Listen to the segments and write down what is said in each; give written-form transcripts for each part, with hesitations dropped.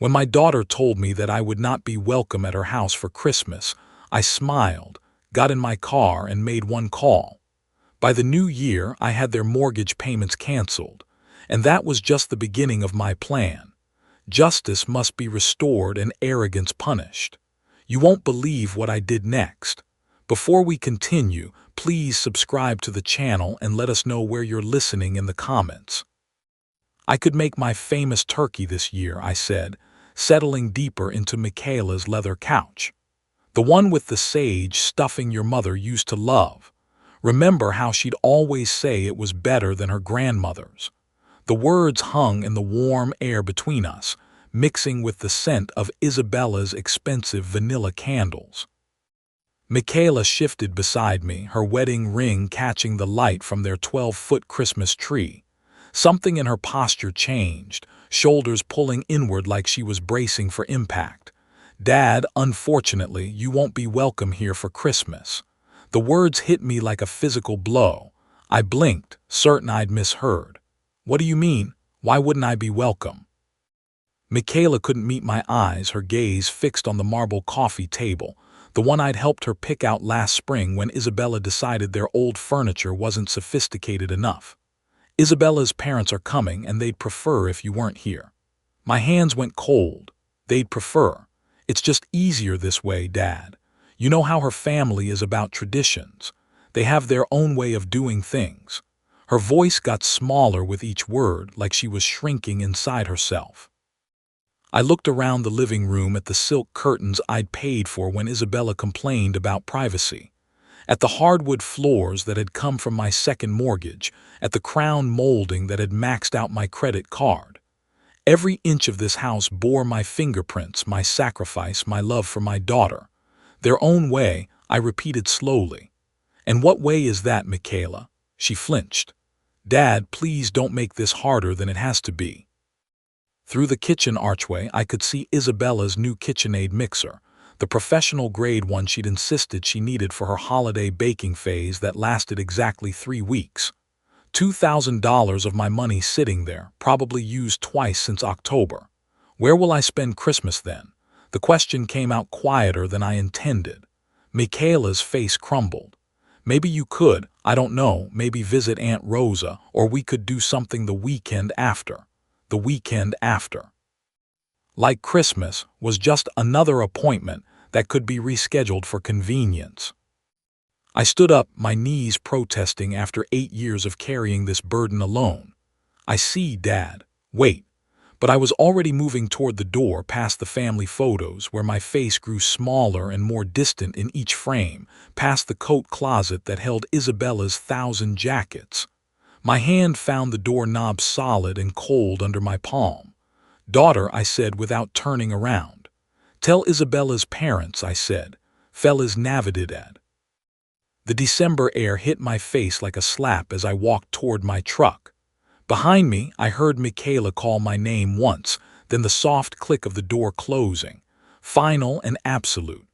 When my daughter told me that I would not be welcome at her house for Christmas, I smiled, got in my car, and made one call. By the new year, I had their mortgage payments canceled, and that was just the beginning of my plan. Justice must be restored and arrogance punished. You won't believe what I did next. Before we continue, please subscribe to the channel and let us know where you're listening in the comments. I could make my famous turkey this year, I said, settling deeper into Michaela's leather couch. The one with the sage stuffing your mother used to love. Remember how she'd always say it was better than her grandmother's. The words hung in the warm air between us, mixing with the scent of Isabella's expensive vanilla candles. Michaela shifted beside me, her wedding ring catching the light from their 12-foot Christmas tree. Something in her posture changed, shoulders pulling inward like she was bracing for impact. "Dad, unfortunately, you won't be welcome here for Christmas." The words hit me like a physical blow. I blinked, certain I'd misheard. "What do you mean? Why wouldn't I be welcome?" Michaela couldn't meet my eyes, her gaze fixed on the marble coffee table, the one I'd helped her pick out last spring when Isabella decided their old furniture wasn't sophisticated enough. "Isabella's parents are coming, and they'd prefer if you weren't here." My hands went cold. "They'd prefer. It's just easier this way, Dad. You know how her family is about traditions. They have their own way of doing things." Her voice got smaller with each word, like she was shrinking inside herself. I looked around the living room at the silk curtains I'd paid for when Isabella complained about privacy, at the hardwood floors that had come from my second mortgage, at the crown molding that had maxed out my credit card. Every inch of this house bore my fingerprints, my sacrifice, my love for my daughter. "Their own way," I repeated slowly. "And what way is that, Michaela?" She flinched. "Dad, please don't make this harder than it has to be." Through the kitchen archway, I could see Isabella's new KitchenAid mixer, the professional-grade one she'd insisted she needed for her holiday baking phase that lasted exactly 3 weeks. $2,000 of my money sitting there, probably used twice since October. Where will I spend Christmas then? The question came out quieter than I intended. Michaela's face crumbled. "Maybe you could, I don't know, maybe visit Aunt Rosa, or we could do something the weekend after." The weekend after. Like Christmas, was just another appointment that could be rescheduled for convenience. I stood up, my knees protesting after 8 years of carrying this burden alone. "I see, Dad. Wait." But I was already moving toward the door, past the family photos, where my face grew smaller and more distant in each frame, past the coat closet that held Isabella's 1,000 jackets. My hand found the doorknob solid and cold under my palm. "Daughter," I said without turning around. "Tell Isabella's parents," I said. "Fellas navidad." The December air hit my face like a slap as I walked toward my truck. Behind me, I heard Michaela call my name once, then the soft click of the door closing. Final and absolute.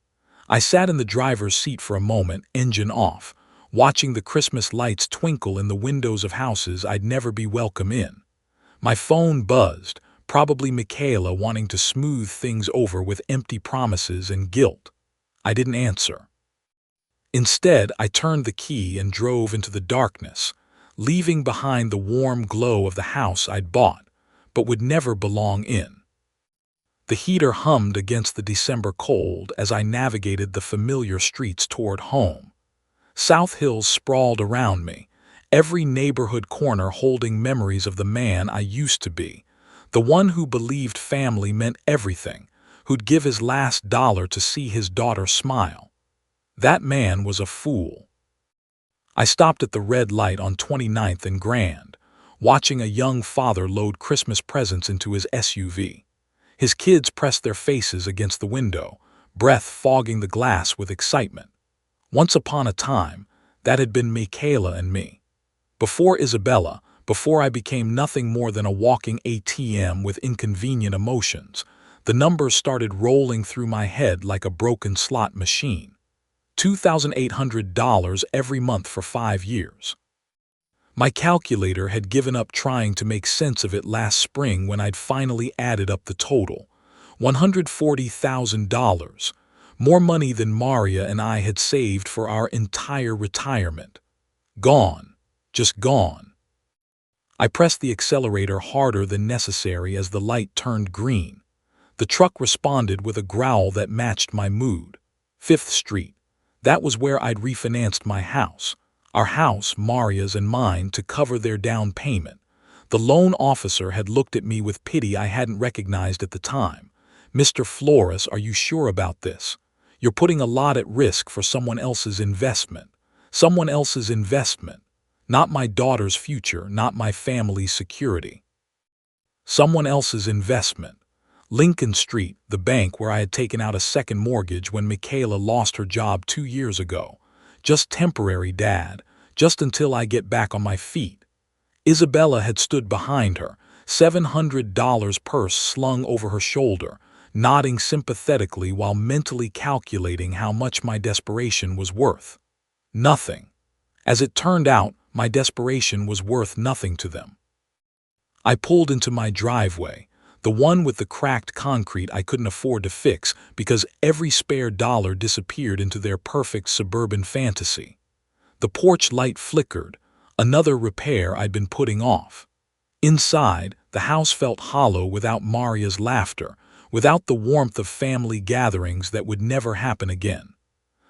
I sat in the driver's seat for a moment, engine off, watching the Christmas lights twinkle in the windows of houses I'd never be welcome in. My phone buzzed, probably Michaela wanting to smooth things over with empty promises and guilt. I didn't answer. Instead, I turned the key and drove into the darkness, leaving behind the warm glow of the house I'd bought, but would never belong in. The heater hummed against the December cold as I navigated the familiar streets toward home. South Hills sprawled around me, every neighborhood corner holding memories of the man I used to be, the one who believed family meant everything, who'd give his last dollar to see his daughter smile. That man was a fool. I stopped at the red light on 29th and Grand, watching a young father load Christmas presents into his SUV. His kids pressed their faces against the window, breath fogging the glass with excitement. Once upon a time, that had been Michaela and me. Before Isabella, before I became nothing more than a walking ATM with inconvenient emotions, the numbers started rolling through my head like a broken slot machine. $2,800 every month for 5 years. My calculator had given up trying to make sense of it last spring when I'd finally added up the total. $140,000. More money than Maria and I had saved for our entire retirement. Gone. Just gone. I pressed the accelerator harder than necessary as the light turned green. The truck responded with a growl that matched my mood. 5th Street. That was where I'd refinanced my house. Our house, Maria's and mine, to cover their down payment. The loan officer had looked at me with pity I hadn't recognized at the time. "Mr. Flores, are you sure about this? You're putting a lot at risk for someone else's investment." Someone else's investment. Not my daughter's future, not my family's security. Someone else's investment. Lincoln Street, the bank where I had taken out a second mortgage when Michaela lost her job 2 years ago. "Just temporary, Dad. Just until I get back on my feet." Isabella had stood behind her, $700 purse slung over her shoulder, nodding sympathetically while mentally calculating how much my desperation was worth. Nothing. As it turned out, my desperation was worth nothing to them. I pulled into my driveway, the one with the cracked concrete I couldn't afford to fix because every spare dollar disappeared into their perfect suburban fantasy. The porch light flickered, another repair I'd been putting off. Inside, the house felt hollow without Maria's laughter, without the warmth of family gatherings that would never happen again.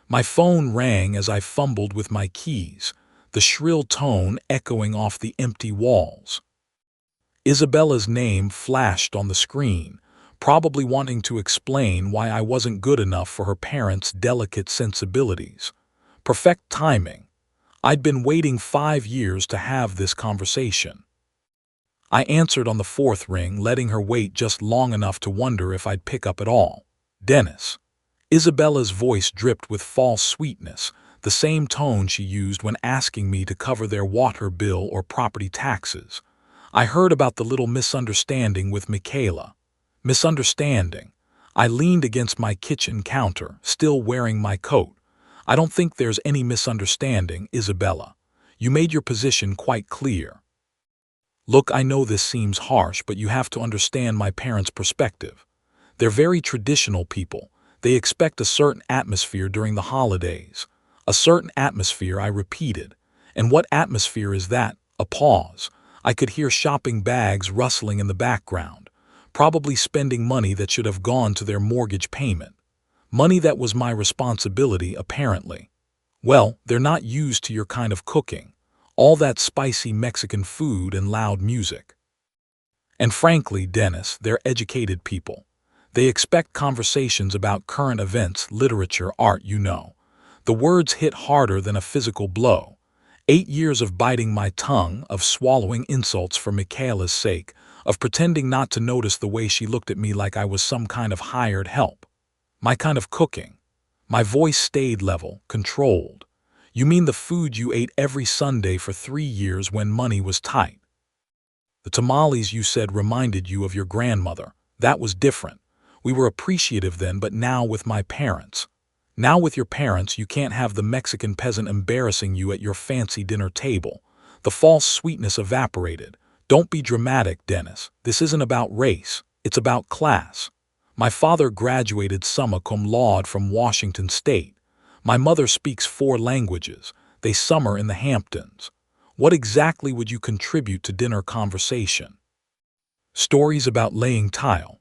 My phone rang as I fumbled with my keys, the shrill tone echoing off the empty walls. Isabella's name flashed on the screen, probably wanting to explain why I wasn't good enough for her parents' delicate sensibilities. Perfect timing. I'd been waiting 5 years to have this conversation. I answered on the 4th ring, letting her wait just long enough to wonder if I'd pick up at all. "Dennis." Isabella's voice dripped with false sweetness, the same tone she used when asking me to cover their water bill or property taxes. "I heard about the little misunderstanding with Michaela." Misunderstanding. I leaned against my kitchen counter, still wearing my coat. "I don't think there's any misunderstanding, Isabella. You made your position quite clear. Look, I know this seems harsh, but you have to understand my parents' perspective. They're very traditional people. They expect a certain atmosphere during the holidays." "A certain atmosphere," I repeated. "And what atmosphere is that?" A pause. I could hear shopping bags rustling in the background, probably spending money that should have gone to their mortgage payment. Money that was my responsibility, apparently. "Well, they're not used to your kind of cooking. All that spicy Mexican food and loud music. And frankly, Dennis, they're educated people. They expect conversations about current events, literature, art, you know." The words hit harder than a physical blow. 8 years of biting my tongue, of swallowing insults for Michaela's sake, of pretending not to notice the way she looked at me like I was some kind of hired help. My kind of cooking. My voice stayed level, controlled. "You mean the food you ate every Sunday for 3 years when money was tight? The tamales you said reminded you of your grandmother. That was different. We were appreciative then, but now with my parents. Now with your parents, you can't have the Mexican peasant embarrassing you at your fancy dinner table." The false sweetness evaporated. "Don't be dramatic, Dennis. This isn't about race. It's about class. My father graduated summa cum laude from Washington State. My mother speaks 4 languages. They summer in the Hamptons. What exactly would you contribute to dinner conversation? Stories about laying tile."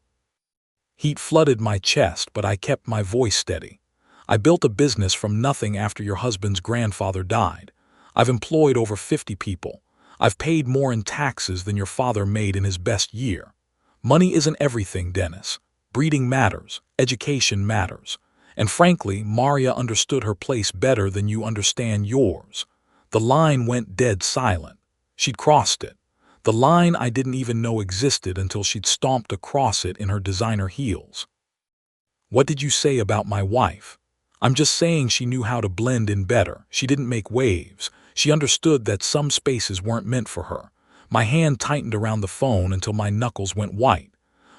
Heat flooded my chest, but I kept my voice steady. "I built a business from nothing after your husband's grandfather died. I've employed over 50 people. I've paid more in taxes than your father made in his best year. Money isn't everything, Dennis. Breeding matters. Education matters. And frankly, Maria understood her place better than you understand yours." The line went dead silent. She'd crossed it. The line I didn't even know existed until she'd stomped across it in her designer heels. "What did you say about my wife?" "I'm just saying she knew how to blend in better. She didn't make waves. She understood that some spaces weren't meant for her." My hand tightened around the phone until my knuckles went white.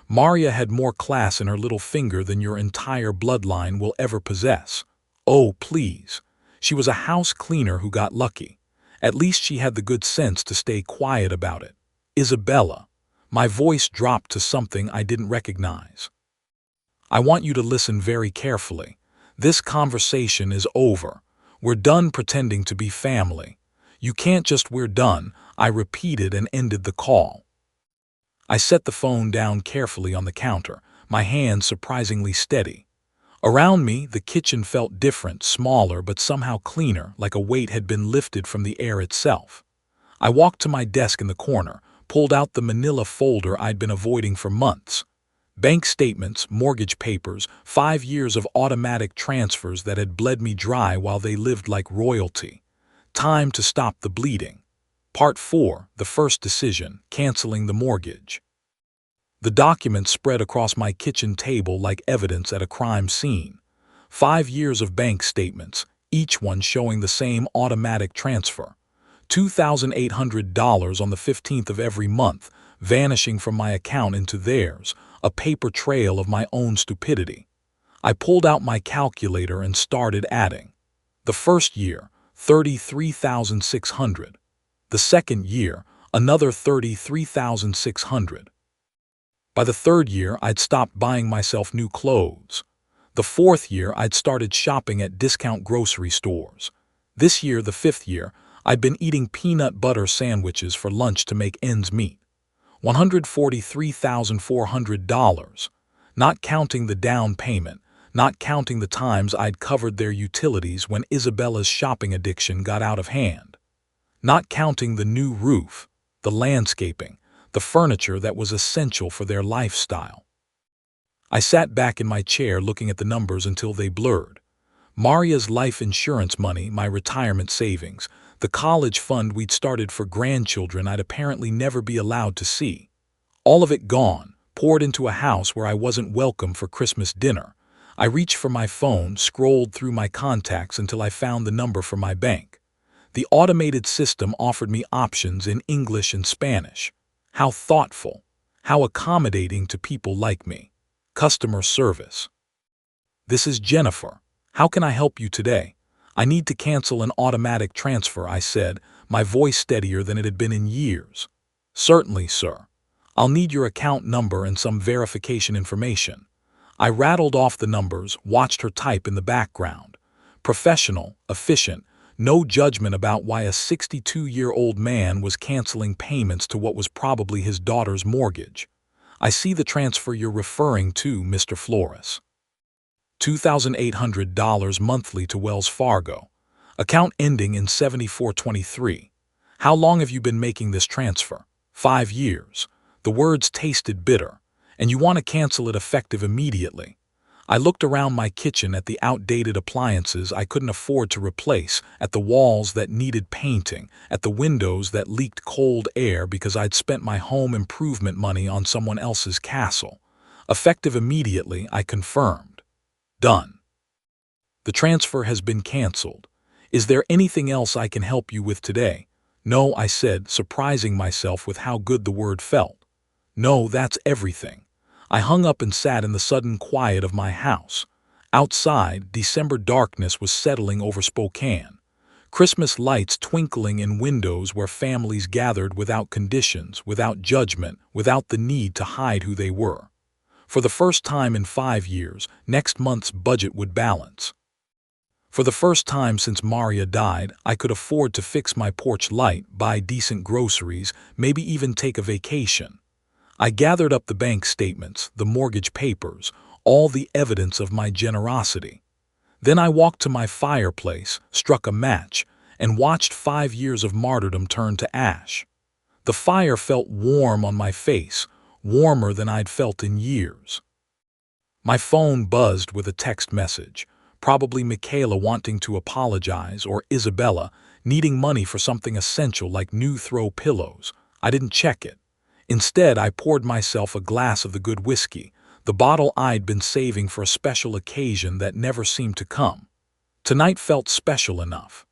"Maria had more class in her little finger than your entire bloodline will ever possess." "Oh, please. She was a house cleaner who got lucky. At least she had the good sense to stay quiet about it." "Isabella." My voice dropped to something I didn't recognize. I want you to listen very carefully. This conversation is over. We're done pretending to be family. You can't just we're done, I repeated and ended the call. I set the phone down carefully on the counter, my hand surprisingly steady. Around me, the kitchen felt different, smaller, but somehow cleaner, like a weight had been lifted from the air itself. I walked to my desk in the corner, pulled out the manila folder I'd been avoiding for months. Bank statements, mortgage papers, 5 years of automatic transfers that had bled me dry while they lived like royalty. Time to stop the bleeding. Part 4, the first decision, canceling the mortgage. The documents spread across my kitchen table like evidence at a crime scene. 5 years of bank statements, each one showing the same automatic transfer. $2,800 on the 15th of every month, vanishing from my account into theirs, a paper trail of my own stupidity. I pulled out my calculator and started adding. The first year, $33,600. The second year, another $33,600. By the third year, I'd stopped buying myself new clothes. The fourth year, I'd started shopping at discount grocery stores. This year, the fifth year, I'd been eating peanut butter sandwiches for lunch to make ends meet. $143,400. Not counting the down payment, not counting the times I'd covered their utilities when Isabella's shopping addiction got out of hand. Not counting the new roof, the landscaping, the furniture that was essential for their lifestyle. I sat back in my chair looking at the numbers until they blurred. Maria's life insurance money, my retirement savings, the college fund we'd started for grandchildren I'd apparently never be allowed to see. All of it gone, poured into a house where I wasn't welcome for Christmas dinner. I reached for my phone, scrolled through my contacts until I found the number for my bank. The automated system offered me options in English and Spanish. How thoughtful, how accommodating to people like me. Customer service. This is Jennifer. How can I help you today? I need to cancel an automatic transfer, I said, my voice steadier than it had been in years. Certainly, sir. I'll need your account number and some verification information. I rattled off the numbers, watched her type in the background. Professional, efficient, no judgment about why a 62-year-old man was canceling payments to what was probably his daughter's mortgage. I see the transfer you're referring to, Mr. Flores. $2,800 monthly to Wells Fargo. Account ending in 7423. How long have you been making this transfer? 5 years. The words tasted bitter. And you want to cancel it effective immediately. I looked around my kitchen at the outdated appliances I couldn't afford to replace, at the walls that needed painting, at the windows that leaked cold air because I'd spent my home improvement money on someone else's castle. Effective immediately, I confirmed. Done. The transfer has been canceled. Is there anything else I can help you with today? No, I said, surprising myself with how good the word felt. No, that's everything. I hung up and sat in the sudden quiet of my house. Outside, December darkness was settling over Spokane. Christmas lights twinkling in windows where families gathered without conditions, without judgment, without the need to hide who they were. For the first time in 5 years, next month's budget would balance. For the first time since Maria died, I could afford to fix my porch light, buy decent groceries, maybe even take a vacation. I gathered up the bank statements, the mortgage papers, all the evidence of my generosity. Then I walked to my fireplace, struck a match, and watched 5 years of martyrdom turn to ash. The fire felt warm on my face, warmer than I'd felt in years. My phone buzzed with a text message, probably Michaela wanting to apologize or Isabella needing money for something essential like new throw pillows. I didn't check it. Instead, I poured myself a glass of the good whiskey, the bottle I'd been saving for a special occasion that never seemed to come. Tonight felt special enough.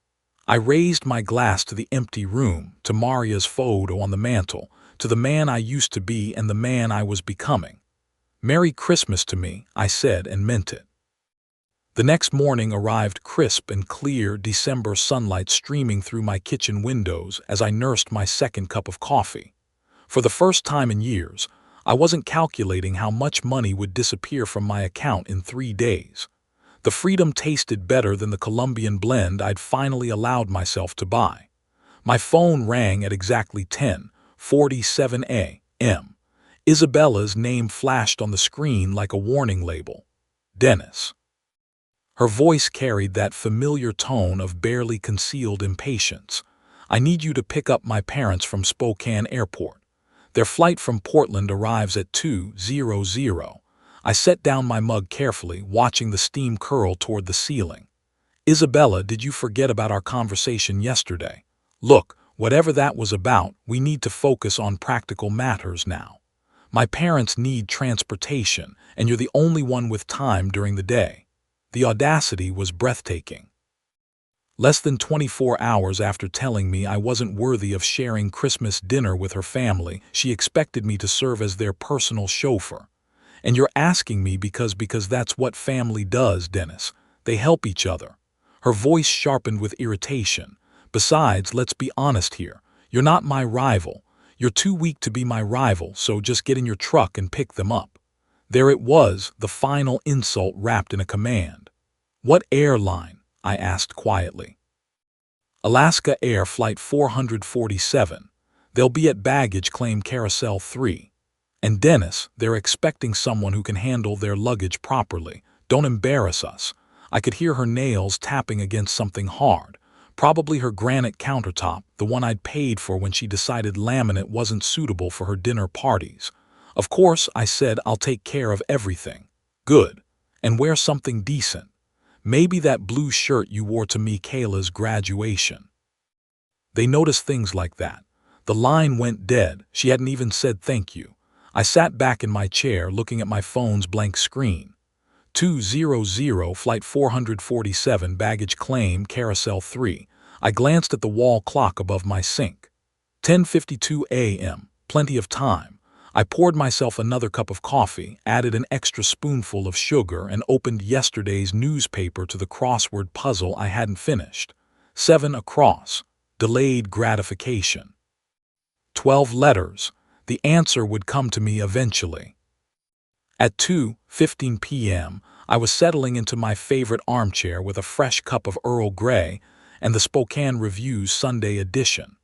I raised my glass to the empty room, to Maria's photo on the mantel, to the man I used to be and the man I was becoming. Merry Christmas to me, I said and meant it. The next morning arrived crisp and clear, December sunlight streaming through my kitchen windows as I nursed my second cup of coffee. For the first time in years, I wasn't calculating how much money would disappear from my account in 3 days. The freedom tasted better than the Colombian blend I'd finally allowed myself to buy. My phone rang at exactly 10:47 a.m. Isabella's name flashed on the screen like a warning label. Dennis. Her voice carried that familiar tone of barely concealed impatience. I need you to pick up my parents from Spokane Airport. Their flight from Portland arrives at 2:00. I set down my mug carefully, watching the steam curl toward the ceiling. Isabella, did you forget about our conversation yesterday? Look, whatever that was about, we need to focus on practical matters now. My parents need transportation, and you're the only one with time during the day. The audacity was breathtaking. Less than 24 hours after telling me I wasn't worthy of sharing Christmas dinner with her family, she expected me to serve as their personal chauffeur. And you're asking me because that's what family does, Dennis. They help each other. Her voice sharpened with irritation. Besides, let's be honest here. You're not my rival. You're too weak to be my rival, so just get in your truck and pick them up. There it was, the final insult wrapped in a command. What airline? I asked quietly. Alaska Air Flight 447. They'll be at baggage claim carousel 3. And Dennis, they're expecting someone who can handle their luggage properly. Don't embarrass us. I could hear her nails tapping against something hard. Probably her granite countertop, the one I'd paid for when she decided laminate wasn't suitable for her dinner parties. Of course, I said, I'll take care of everything. Good. And wear something decent. Maybe that blue shirt you wore to Michaela's graduation. They noticed things like that. The line went dead. She hadn't even said thank you. I sat back in my chair looking at my phone's blank screen. 2:00 Flight 447 baggage claim carousel 3. I glanced at the wall clock above my sink. 10:52 a.m. Plenty of time. I poured myself another cup of coffee, added an extra spoonful of sugar, and opened yesterday's newspaper to the crossword puzzle I hadn't finished. 7 across. Delayed gratification. 12 letters. The answer would come to me eventually. At 2:15 p.m., I was settling into my favorite armchair with a fresh cup of Earl Grey and the Spokane Review's Sunday edition.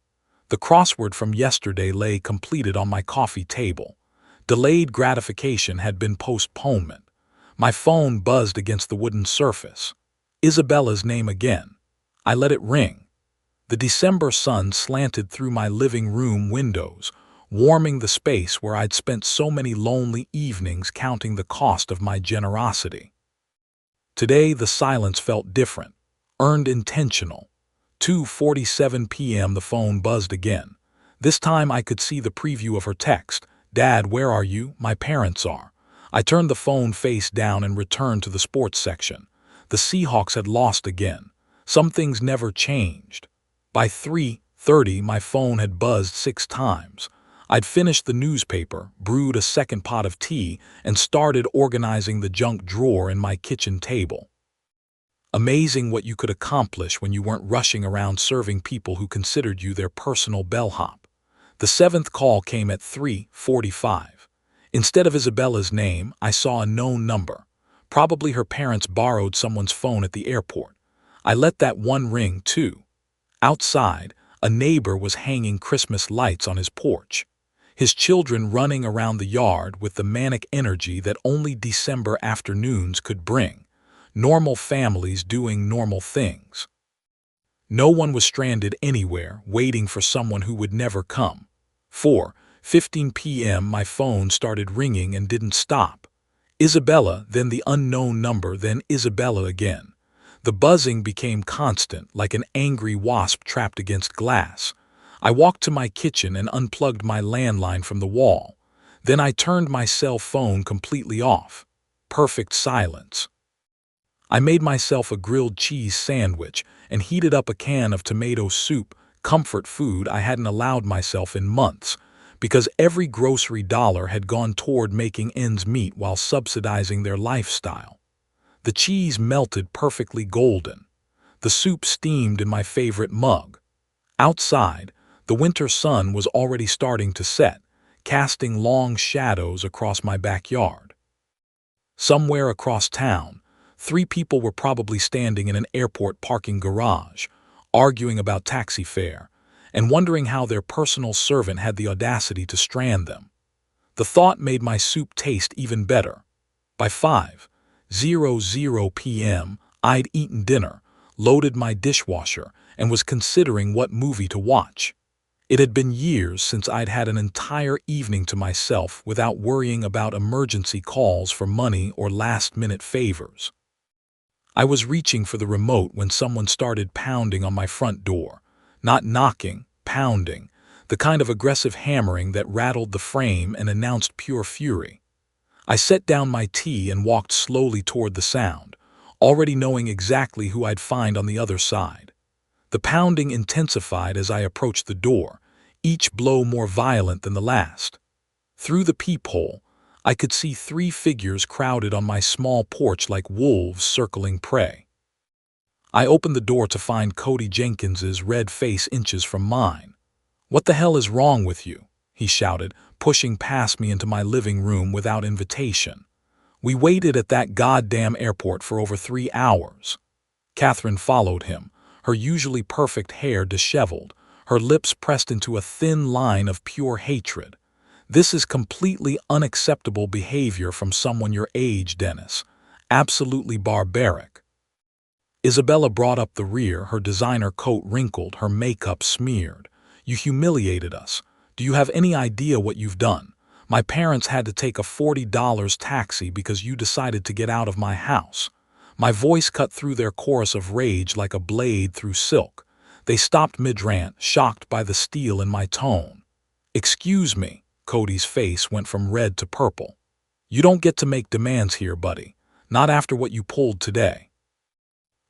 The crossword from yesterday lay completed on my coffee table. Delayed gratification had been postponement. My phone buzzed against the wooden surface. Isabella's name again. I let it ring. The December sun slanted through my living room windows, warming the space where I'd spent so many lonely evenings counting the cost of my generosity. Today the silence felt different, earned intentional. 2:47 p.m. the phone buzzed again. This time I could see the preview of her text. Dad, where are you? My parents are. I turned the phone face down and returned to the sports section. The Seahawks had lost again. Some things never changed. By 3:30 my phone had buzzed 6 times. I'd finished the newspaper, brewed a second pot of tea, and started organizing the junk drawer in my kitchen table. Amazing what you could accomplish when you weren't rushing around serving people who considered you their personal bellhop. The 7th call came at 3:45. Instead of Isabella's name, I saw a known number. Probably her parents borrowed someone's phone at the airport. I let that one ring too. Outside, a neighbor was hanging Christmas lights on his porch. His children running around the yard with the manic energy that only December afternoons could bring. Normal families doing normal things. No one was stranded anywhere, waiting for someone who would never come. 4:15 p.m. my phone started ringing and didn't stop. Isabella, then the unknown number, then Isabella again. The buzzing became constant, like an angry wasp trapped against glass. I walked to my kitchen and unplugged my landline from the wall. Then I turned my cell phone completely off. Perfect silence. I made myself a grilled cheese sandwich and heated up a can of tomato soup, comfort food I hadn't allowed myself in months, because every grocery dollar had gone toward making ends meet while subsidizing their lifestyle. The cheese melted perfectly golden. The soup steamed in my favorite mug. Outside, the winter sun was already starting to set, casting long shadows across my backyard. Somewhere across town, 3 people were probably standing in an airport parking garage, arguing about taxi fare, and wondering how their personal servant had the audacity to strand them. The thought made my soup taste even better. By 5:00 p.m., I'd eaten dinner, loaded my dishwasher, and was considering what movie to watch. It had been years since I'd had an entire evening to myself without worrying about emergency calls for money or last-minute favors. I was reaching for the remote when someone started pounding on my front door. Not knocking, pounding, the kind of aggressive hammering that rattled the frame and announced pure fury. I set down my tea and walked slowly toward the sound, already knowing exactly who I'd find on the other side. The pounding intensified as I approached the door, each blow more violent than the last. Through the peephole, I could see 3 figures crowded on my small porch like wolves circling prey. I opened the door to find Cody Jenkins's red face inches from mine. "What the hell is wrong with you?" he shouted, pushing past me into my living room without invitation. "We waited at that goddamn airport for over 3 hours. Catherine followed him, her usually perfect hair disheveled, her lips pressed into a thin line of pure hatred. "This is completely unacceptable behavior from someone your age, Dennis. Absolutely barbaric." Isabella brought up the rear, her designer coat wrinkled, her makeup smeared. "You humiliated us. Do you have any idea what you've done? My parents had to take a $40 taxi because you decided to get out of my house." My voice cut through their chorus of rage like a blade through silk. They stopped mid-rant, shocked by the steel in my tone. "Excuse me." Cody's face went from red to purple. "You don't get to make demands here, buddy. Not after what you pulled today."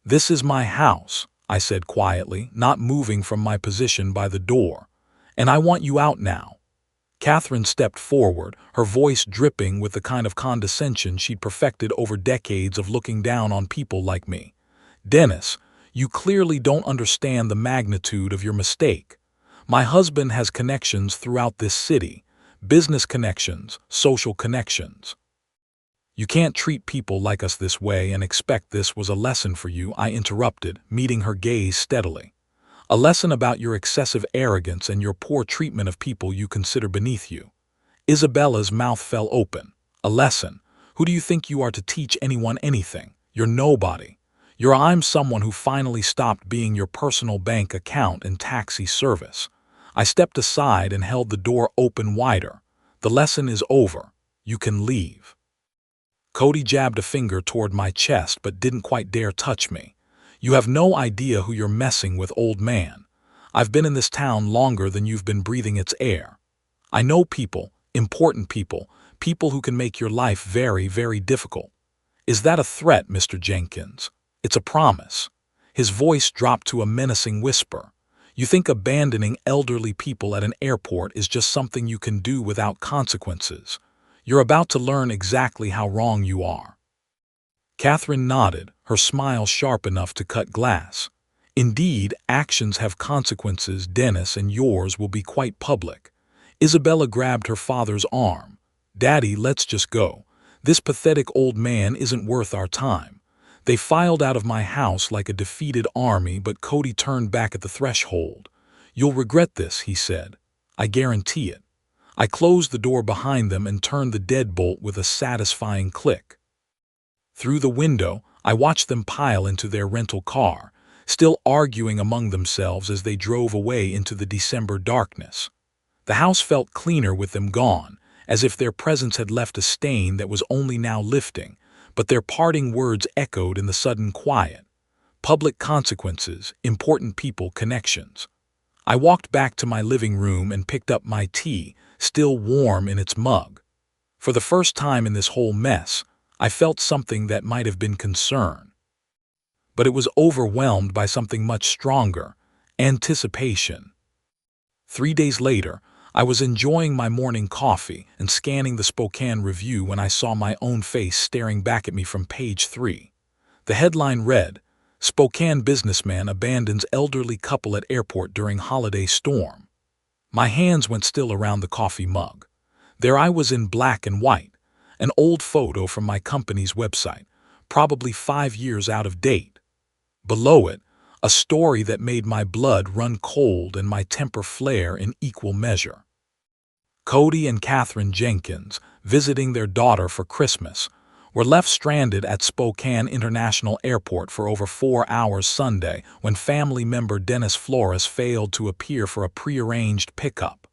"This is my house," I said quietly, not moving from my position by the door. "And I want you out now." Catherine stepped forward, her voice dripping with the kind of condescension she'd perfected over decades of looking down on people like me. "Dennis, you clearly don't understand the magnitude of your mistake. My husband has connections throughout this city. Business connections, social connections. You can't treat people like us this way and expect this was a lesson for you," I interrupted, meeting her gaze steadily. "A lesson about your excessive arrogance and your poor treatment of people you consider beneath you." Isabella's mouth fell open. "A lesson? Who do you think you are to teach anyone anything? You're nobody. I'm someone who finally stopped being your personal bank account and taxi service." I stepped aside and held the door open wider. "The lesson is over. You can leave." Cody jabbed a finger toward my chest but didn't quite dare touch me. "You have no idea who you're messing with, old man. I've been in this town longer than you've been breathing its air. I know people, important people, people who can make your life very, very difficult." "Is that a threat, Mr. Jenkins?" "It's a promise." His voice dropped to a menacing whisper. "You think abandoning elderly people at an airport is just something you can do without consequences? You're about to learn exactly how wrong you are." Catherine nodded, her smile sharp enough to cut glass. "Indeed, actions have consequences, Dennis, and yours will be quite public." Isabella grabbed her father's arm. "Daddy, let's just go. This pathetic old man isn't worth our time." They filed out of my house like a defeated army, but Cody turned back at the threshold. "You'll regret this," he said. "I guarantee it." I closed the door behind them and turned the deadbolt with a satisfying click. Through the window, I watched them pile into their rental car, still arguing among themselves as they drove away into the December darkness. The house felt cleaner with them gone, as if their presence had left a stain that was only now lifting, but their parting words echoed in the sudden quiet. Public consequences, important people, connections. I walked back to my living room and picked up my tea, still warm in its mug. For the first time in this whole mess, I felt something that might have been concern. But it was overwhelmed by something much stronger: anticipation. 3 days later, I was enjoying my morning coffee and scanning the Spokane Review when I saw my own face staring back at me from page 3. The headline read, "Spokane Businessman Abandons Elderly Couple at Airport During Holiday Storm." My hands went still around the coffee mug. There I was in black and white, an old photo from my company's website, probably 5 years out of date. Below it, a story that made my blood run cold and my temper flare in equal measure. Cody and Catherine Jenkins, visiting their daughter for Christmas, were left stranded at Spokane International Airport for over 4 hours Sunday when family member Dennis Flores failed to appear for a prearranged pickup.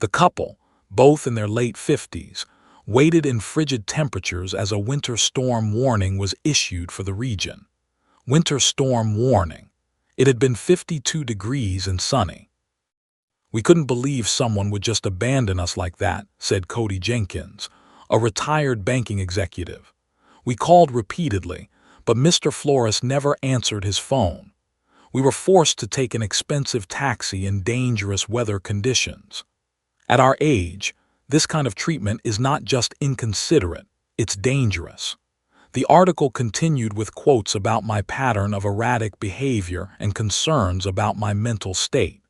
The couple, both in their late 50s, waited in frigid temperatures as a winter storm warning was issued for the region. Winter storm warning. It had been 52 degrees and sunny. "We couldn't believe someone would just abandon us like that," said Cody Jenkins, a retired banking executive. "We called repeatedly, but Mr. Flores never answered his phone. We were forced to take an expensive taxi in dangerous weather conditions. At our age, this kind of treatment is not just inconsiderate, it's dangerous." The article continued with quotes about my pattern of erratic behavior and concerns about my mental state.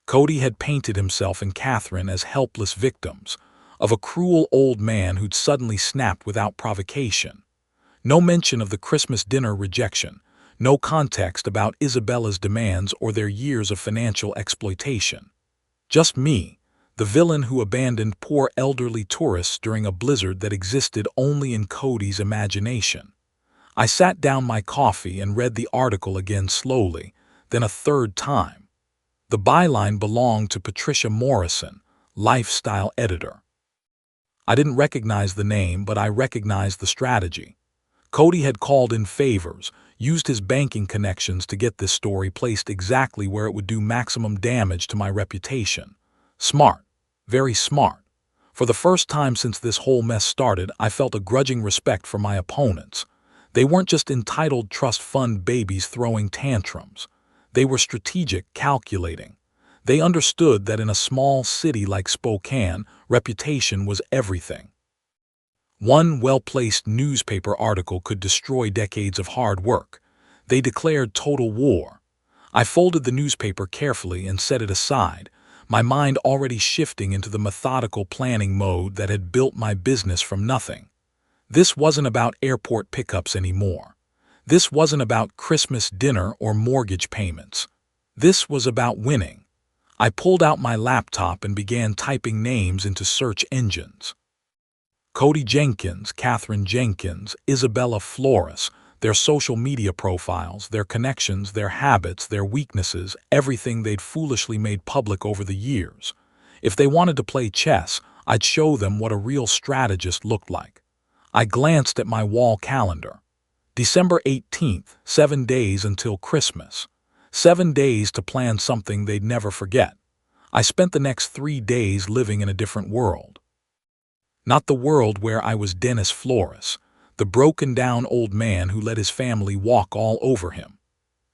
Cody had painted himself and Catherine as helpless victims of a cruel old man who'd suddenly snapped without provocation. No mention of the Christmas dinner rejection, no context about Isabella's demands or their years of financial exploitation. Just me, the villain who abandoned poor elderly tourists during a blizzard that existed only in Cody's imagination. I sat down my coffee and read the article again slowly, then a third time. The byline belonged to Patricia Morrison, lifestyle editor. I didn't recognize the name, but I recognized the strategy. Cody had called in favors, used his banking connections to get this story placed exactly where it would do maximum damage to my reputation. Smart. Very smart. For the first time since this whole mess started, I felt a grudging respect for my opponents. They weren't just entitled trust fund babies throwing tantrums. They were strategic, calculating. They understood that in a small city like Spokane, reputation was everything. One well-placed newspaper article could destroy decades of hard work. They declared total war. I folded the newspaper carefully and set it aside, my mind already shifting into the methodical planning mode that had built my business from nothing. This wasn't about airport pickups anymore. This wasn't about Christmas dinner or mortgage payments. This was about winning. I pulled out my laptop and began typing names into search engines. Cody Jenkins, Catherine Jenkins, Isabella Flores, their social media profiles, their connections, their habits, their weaknesses, everything they'd foolishly made public over the years. If they wanted to play chess, I'd show them what a real strategist looked like. I glanced at my wall calendar. December 18th, 7 days until Christmas. 7 days to plan something they'd never forget. I spent the next 3 days living in a different world. Not the world where I was Dennis Flores, the broken-down old man who let his family walk all over him.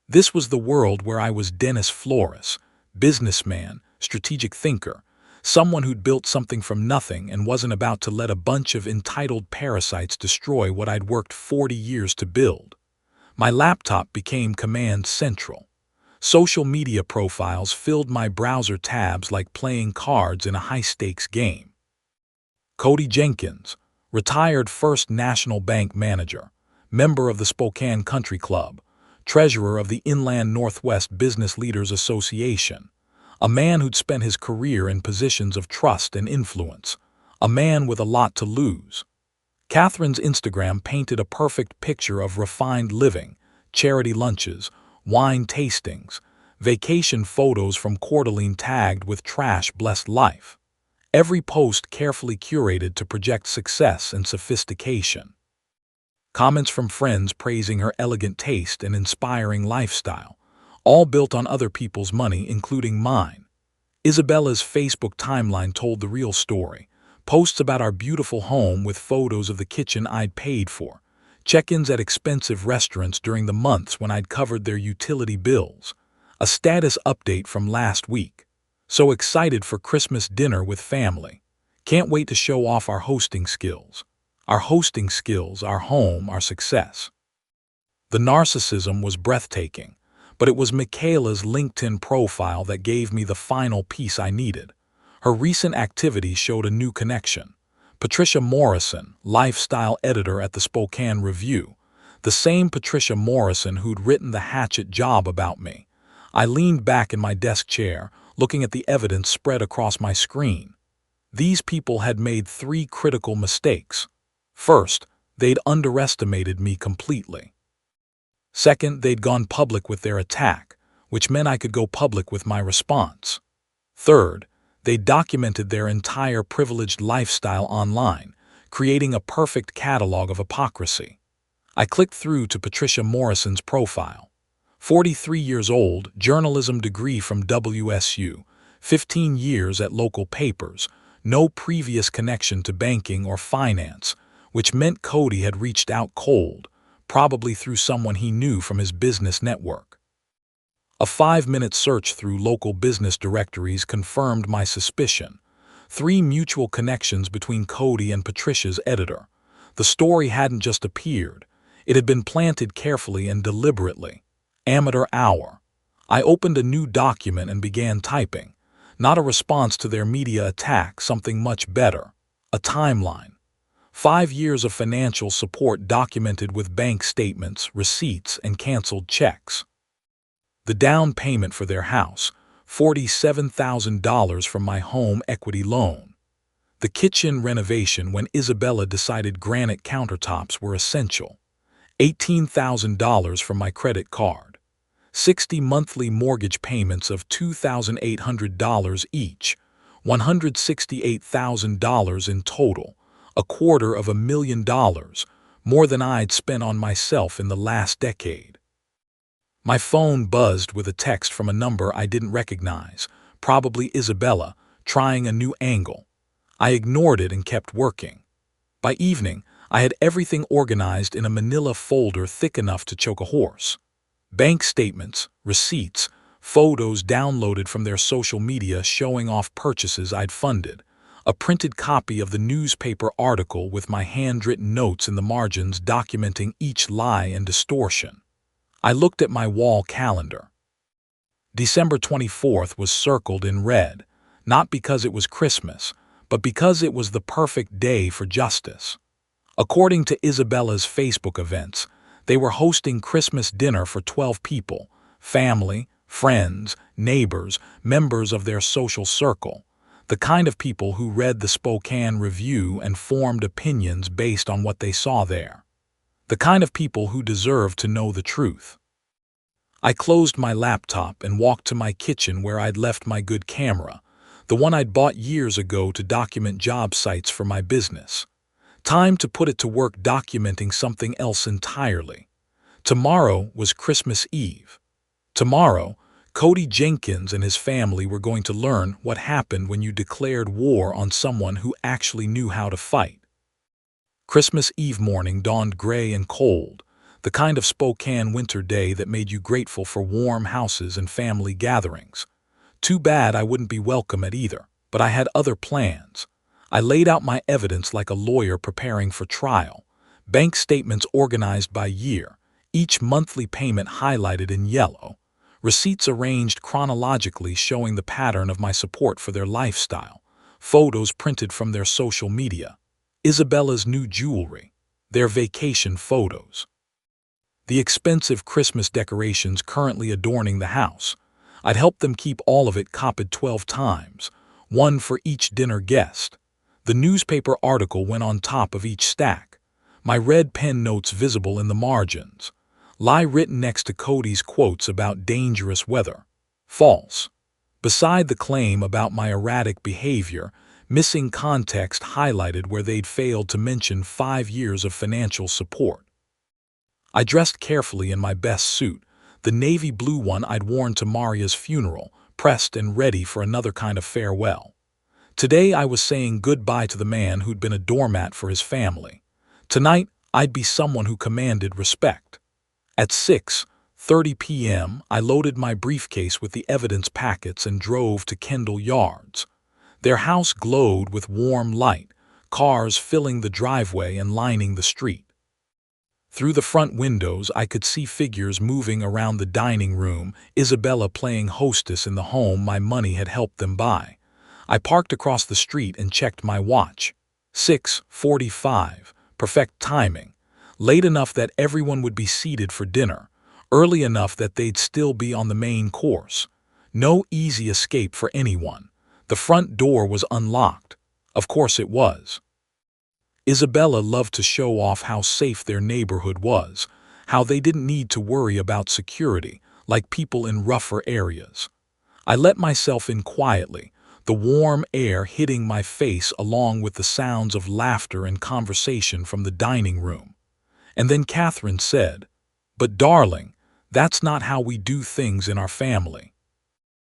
This was the world where I was Dennis Flores, businessman, strategic thinker, someone who'd built something from nothing and wasn't about to let a bunch of entitled parasites destroy what I'd worked 40 years to build. My laptop became command central. Social media profiles filled my browser tabs like playing cards in a high-stakes game. Cody Jenkins, retired First National Bank manager, member of the Spokane Country Club, treasurer of the Inland Northwest Business Leaders Association, a man who'd spent his career in positions of trust and influence, a man with a lot to lose. Catherine's Instagram painted a perfect picture of refined living, charity lunches, wine tastings, vacation photos from Coeur d'Alene tagged with trash-blessed life. Every post carefully curated to project success and sophistication. Comments from friends praising her elegant taste and inspiring lifestyle, all built on other people's money, including mine. Isabella's Facebook timeline told the real story. Posts about our beautiful home with photos of the kitchen I'd paid for. Check-ins at expensive restaurants during the months when I'd covered their utility bills. A status update from last week. So excited for Christmas dinner with family. Can't wait to show off our hosting skills. Our hosting skills, our home, our success. The narcissism was breathtaking, but it was Michaela's LinkedIn profile that gave me the final piece I needed. Her recent activity showed a new connection. Patricia Morrison, lifestyle editor at the Spokane Review, the same Patricia Morrison who'd written the hatchet job about me. I leaned back in my desk chair, looking at the evidence spread across my screen. These people had made three critical mistakes. First, they'd underestimated me completely. Second, they'd gone public with their attack, which meant I could go public with my response. Third, they documented their entire privileged lifestyle online, creating a perfect catalog of hypocrisy. I clicked through to Patricia Morrison's profile. 43 years old, journalism degree from WSU, 15 years at local papers, no previous connection to banking or finance, which meant Cody had reached out cold, probably through someone he knew from his business network. A 5-minute search through local business directories confirmed my suspicion. 3 mutual connections between Cody and Patricia's editor. The story hadn't just appeared. It had been planted carefully and deliberately. Amateur hour. I opened a new document and began typing. Not a response to their media attack, something much better. A timeline. 5 years of financial support documented with bank statements, receipts, and canceled checks. The down payment for their house, $47,000 from my home equity loan. The kitchen renovation when Isabella decided granite countertops were essential. $18,000 from my credit card. 60 monthly mortgage payments of $2,800 each, $168,000 in total, $250,000, more than I'd spent on myself in the last decade. My phone buzzed with a text from a number I didn't recognize, probably Isabella, trying a new angle. I ignored it and kept working. By evening, I had everything organized in a manila folder thick enough to choke a horse. Bank statements, receipts, photos downloaded from their social media showing off purchases I'd funded, a printed copy of the newspaper article with my handwritten notes in the margins documenting each lie and distortion. I looked at my wall calendar. December 24th was circled in red, not because it was Christmas, but because it was the perfect day for justice. According to Isabella's Facebook events, they were hosting Christmas dinner for 12 people, family, friends, neighbors, members of their social circle, the kind of people who read the Spokane Review and formed opinions based on what they saw there. The kind of people who deserve to know the truth. I closed my laptop and walked to my kitchen where I'd left my good camera, the one I'd bought years ago to document job sites for my business. Time to put it to work documenting something else entirely. Tomorrow was Christmas Eve. Tomorrow, Cody Jenkins and his family were going to learn what happened when you declared war on someone who actually knew how to fight. Christmas Eve morning dawned gray and cold, the kind of Spokane winter day that made you grateful for warm houses and family gatherings. Too bad I wouldn't be welcome at either, but I had other plans. I laid out my evidence like a lawyer preparing for trial, bank statements organized by year, each monthly payment highlighted in yellow, receipts arranged chronologically showing the pattern of my support for their lifestyle, photos printed from their social media, Isabella's new jewelry, their vacation photos. The expensive Christmas decorations currently adorning the house. I'd helped them keep all of it copied 12 times, one for each dinner guest. The newspaper article went on top of each stack, my red pen notes visible in the margins. Lie written next to Cody's quotes about dangerous weather. False. Beside the claim about my erratic behavior, missing context highlighted where they'd failed to mention 5 years of financial support. I dressed carefully in my best suit, the navy blue one I'd worn to Maria's funeral, pressed and ready for another kind of farewell. Today I was saying goodbye to the man who'd been a doormat for his family. Tonight I'd be someone who commanded respect. At 6:30 p.m., I loaded my briefcase with the evidence packets and drove to Kendall Yards. Their house glowed with warm light, cars filling the driveway and lining the street. Through the front windows, I could see figures moving around the dining room, Isabella playing hostess in the home my money had helped them buy. I parked across the street and checked my watch. 6:45, perfect timing. Late enough that everyone would be seated for dinner, early enough that they'd still be on the main course. No easy escape for anyone. The front door was unlocked. Of course it was. Isabella loved to show off how safe their neighborhood was, how they didn't need to worry about security, like people in rougher areas. I let myself in quietly, the warm air hitting my face along with the sounds of laughter and conversation from the dining room. And then Catherine said, "But darling, that's not how we do things in our family."